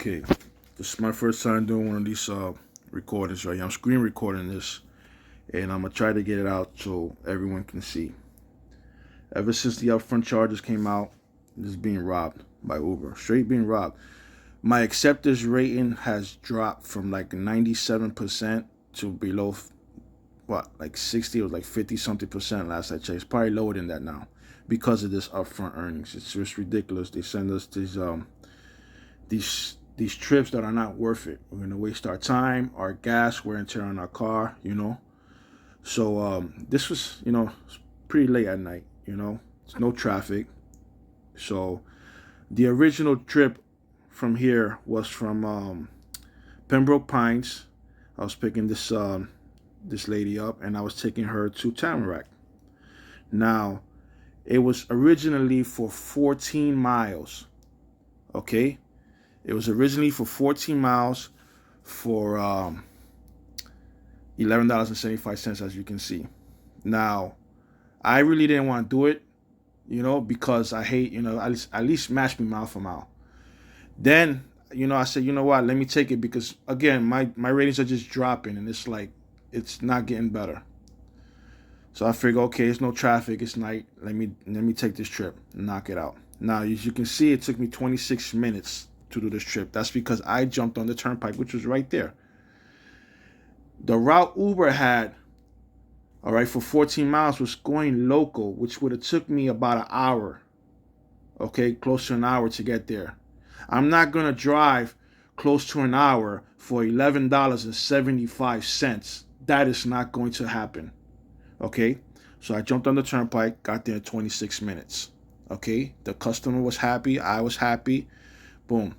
Okay, this is my first time doing one of these recordings right here. I'm screen recording this, and I'm gonna try to get it out so everyone can see. Ever since the upfront charges came out, this is being robbed by Uber. Straight being robbed. My acceptance rating has dropped from like 97% to below like 60 or like 50 something percent last I checked. It's probably lower than that now because of this upfront earnings. It's just ridiculous. They send us these trips that are not worth it. We're gonna waste our time, our gas, wear and tear on our car. So this was, it's pretty late at night. It's no traffic. So the original trip from here was from Pembroke Pines. I was picking this lady up, and I was taking her to Tamarack. Now, it was originally for 14 miles. Okay, it was originally for 14 miles for $11.75, as you can see. Now, I really didn't want to do it, because I hate, at least match me mile for mile. Then, I said, you know what, let me take it because, again, my ratings are just dropping, and it's not getting better. So I figured, okay, it's no traffic, it's night. Let me take this trip, knock it out. Now, as you can see, it took me 26 minutes to do this trip. That's because I jumped on the turnpike, which was right there. The route Uber had, all right, for 14 miles was going local, which would have took me about an hour, okay, close to an hour to get there. I'm not going to drive close to an hour for $11.75. That is not going to happen, okay? So I jumped on the turnpike, got there in 26 minutes, okay? The customer was happy. I was happy. Boom.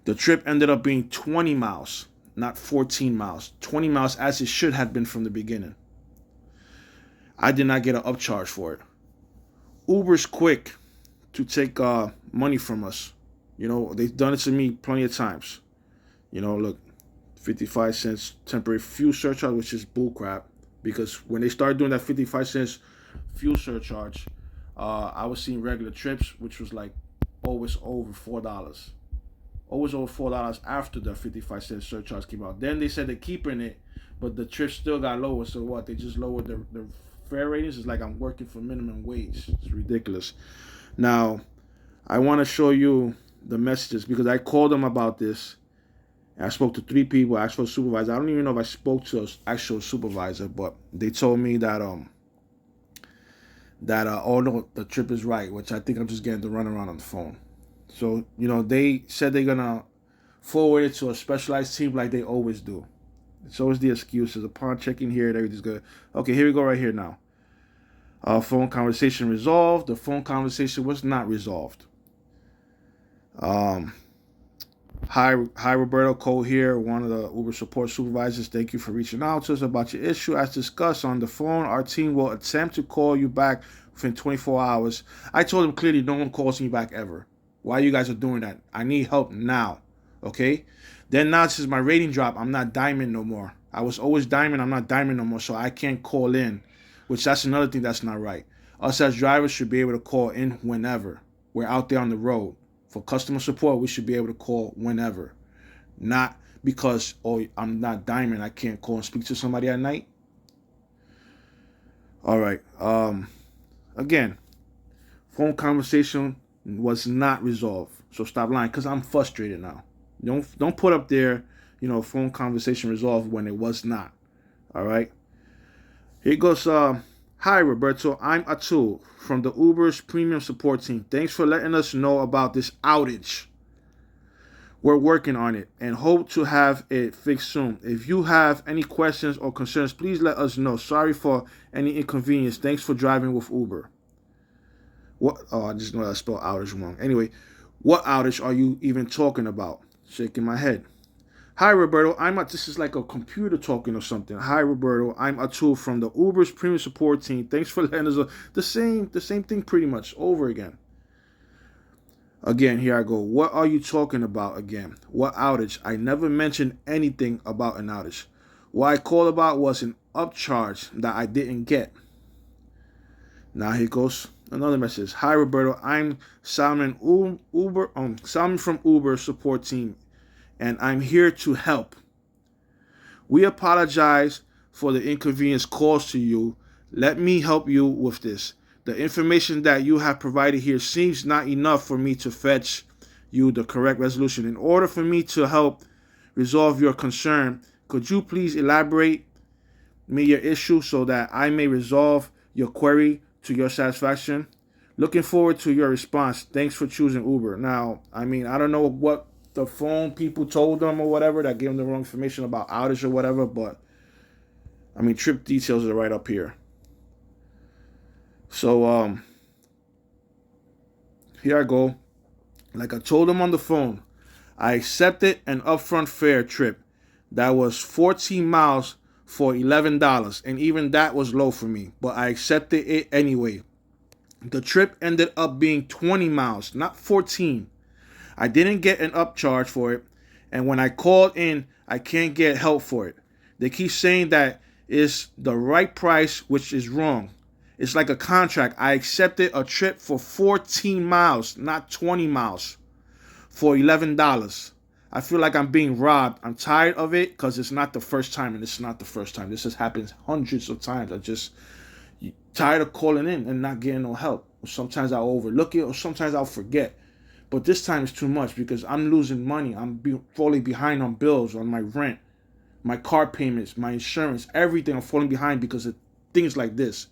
The trip ended up being 20 miles, not 14 miles. 20 miles as it should have been from the beginning. I did not get an upcharge for it. Uber's quick to take money from us. They've done it to me plenty of times. Look, 55 cents temporary fuel surcharge, which is bullcrap. Because when they started doing that 55 cents fuel surcharge, I was seeing regular trips, which was like always over $4. Always over $4 after the 55 cent surcharge came out. Then they said they're keeping it, but the trips still got lower. So what? They just lowered the fare ratings. It's like I'm working for minimum wage. It's ridiculous. Now, I want to show you the messages because I called them about this. I spoke to 3 people. I spoke to supervisor. I don't even know if I spoke to an actual supervisor, but they told me that oh no, the trip is right, which I think I'm just getting the runaround on the phone. So, they said they're gonna forward it to a specialized team like they always do. It's always the excuses. Upon checking here, everything's good. Okay, here we go right here now. Phone conversation resolved. The phone conversation was not resolved. Hi Roberto, Cole here, one of the Uber support supervisors. Thank you for reaching out to us about your issue. As discussed on the phone, our team will attempt to call you back within 24 hours. I told them clearly no one calls me back ever. Why you guys are doing that? I need help now. Okay? Then now since my rating drop, I'm not diamond no more. I was always diamond, I'm not diamond no more, so I can't call in. Which that's another thing that's not right. Us as drivers should be able to call in whenever. We're out there on the road. For customer support, we should be able to call whenever. Not because, I'm not diamond, I can't call and speak to somebody at night. All right. Again, phone conversation was not resolved. So stop lying, because I'm frustrated now. Don't put up there, phone conversation resolved when it was not. All right. Here goes, hi Roberto, I'm Atul from the Uber's premium support team. Thanks for letting us know about this outage. We're working on it and hope to have it fixed soon. If you have any questions or concerns, please let us know. Sorry for any inconvenience. Thanks for driving with Uber. What? Oh, I just know I spelled outage wrong. Anyway, what outage are you even talking about? Shaking my head. Hi Roberto, this is like a computer talking or something. Hi Roberto, I'm Atul from the Uber's premium support team. Thanks for letting us know. The same thing pretty much over again. Again, here I go. What are you talking about again? What outage? I never mentioned anything about an outage. What I called about was an upcharge that I didn't get. Now here goes another message. Hi Roberto, I'm Salmon Salmon from Uber support team. and I'm here to help. We apologize for the inconvenience caused to you. Let me help you with this. The information that you have provided here seems not enough for me to fetch you the correct resolution. In order for me to help resolve your concern, could you please elaborate me your issue so that I may resolve your query to your satisfaction? Looking forward to your response. Thanks for choosing Uber. Now, I mean, I don't know what the phone people told them or whatever that gave them the wrong information about outage or whatever, but I mean, trip details are right up here. So, here I go. Like I told them on the phone, I accepted an upfront fare trip that was 14 miles for $11, and even that was low for me, but I accepted it anyway. The trip ended up being 20 miles, not 14. I didn't get an upcharge for it, and when I called in, I can't get help for it. They keep saying that it's the right price, which is wrong. It's like a contract. I accepted a trip for 14 miles, not 20 miles, for $11. I feel like I'm being robbed. I'm tired of it because it's not the first time, and it's not the first time. This has happened hundreds of times. I just tired of calling in and not getting no help. Sometimes I'll overlook it, or sometimes I'll forget. But this time it's too much because I'm losing money. I'm falling behind on bills, on my rent, my car payments, my insurance, everything. I'm falling behind because of things like this.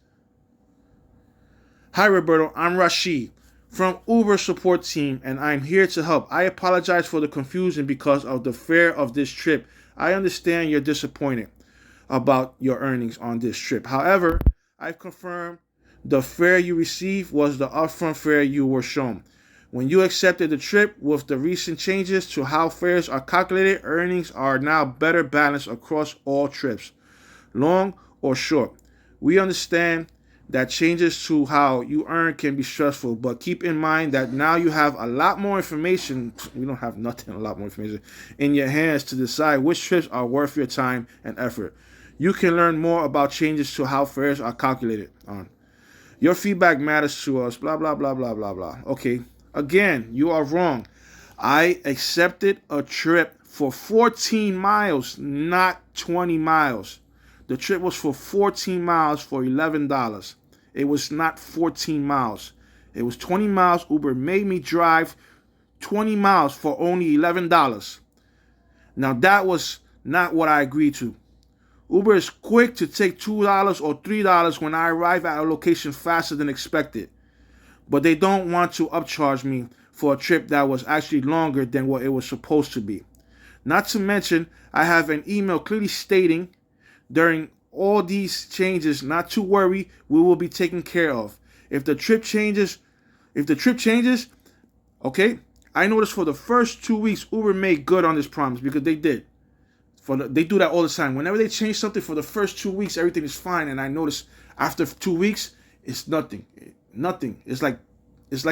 Hi, Roberto. I'm Rashid from Uber support team, and I'm here to help. I apologize for the confusion because of the fare of this trip. I understand you're disappointed about your earnings on this trip. However, I've confirmed the fare you received was the upfront fare you were shown. When you accepted the trip, with the recent changes to how fares are calculated, earnings are now better balanced across all trips, long or short. We understand that changes to how you earn can be stressful, but keep in mind that now you have a lot more information. We don't have nothing, a lot more information in your hands to decide which trips are worth your time and effort. You can learn more about changes to how fares are calculated on. Your feedback matters to us, blah, blah, blah, blah, blah, blah. Okay, again, you are wrong. I accepted a trip for 14 miles, not 20 miles. The trip was for 14 miles for $11. It was not 14 miles. It was 20 miles. Uber made me drive 20 miles for only $11. Now, that was not what I agreed to. Uber is quick to take $2 or $3 when I arrive at a location faster than expected. But they don't want to upcharge me for a trip that was actually longer than what it was supposed to be. Not to mention, I have an email clearly stating during all these changes not to worry, we will be taken care of. If the trip changes, okay, I noticed for the first 2 weeks, Uber made good on this promise because they did. They do that all the time. Whenever they change something for the first 2 weeks, everything is fine. And I notice after 2 weeks, it's nothing. Nothing. It's like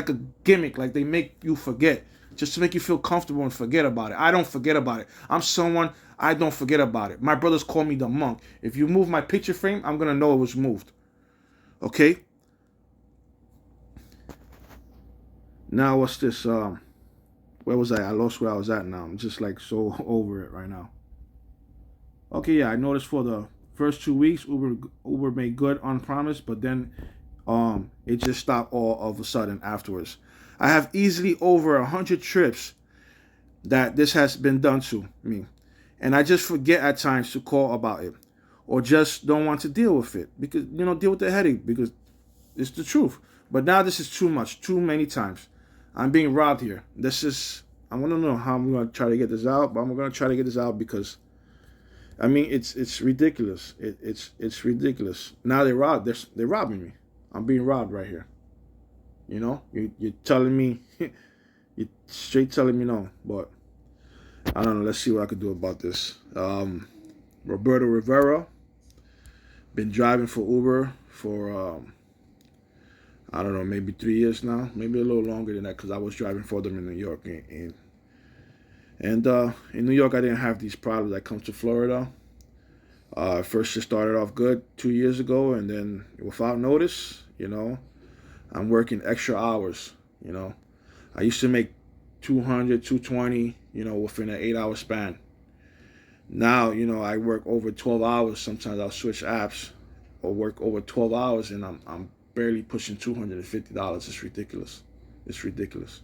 a gimmick. Like they make you forget, just to make you feel comfortable and forget about it. I don't forget about it. I'm someone, I don't forget about it. My brothers call me the monk. If you move my picture frame, I'm gonna know it was moved. Okay. Now what's this? Where was I? I lost where I was at now. I'm just like so over it right now. Okay, yeah, I noticed for the first 2 weeks, Uber made good on promise, but then it just stopped all of a sudden afterwards. I have easily over 100 trips that this has been done to me, and I just forget at times to call about it, or just don't want to deal with it because deal with the headache because it's the truth. But now this is too much, too many times. I'm being robbed here. I want to know how I'm gonna try to get this out, but I'm gonna try to get this out because I mean, it's ridiculous. It's ridiculous. Now they're robbing me. I'm being robbed right here. You're telling me, you're straight telling me no. But I don't know. Let's see what I can do about this. Roberto Rivera, been driving for Uber for I don't know, maybe 3 years now, maybe a little longer than that, because I was driving for them in New York, and in New York, I didn't have these problems. I come to Florida. First, it started off good 2 years ago, and then without notice, I'm working extra hours. I used to make 200, 220, within an 8-hour span. Now, I work over 12 hours. Sometimes I'll switch apps or work over 12 hours and I'm barely pushing $250. It's ridiculous. It's ridiculous.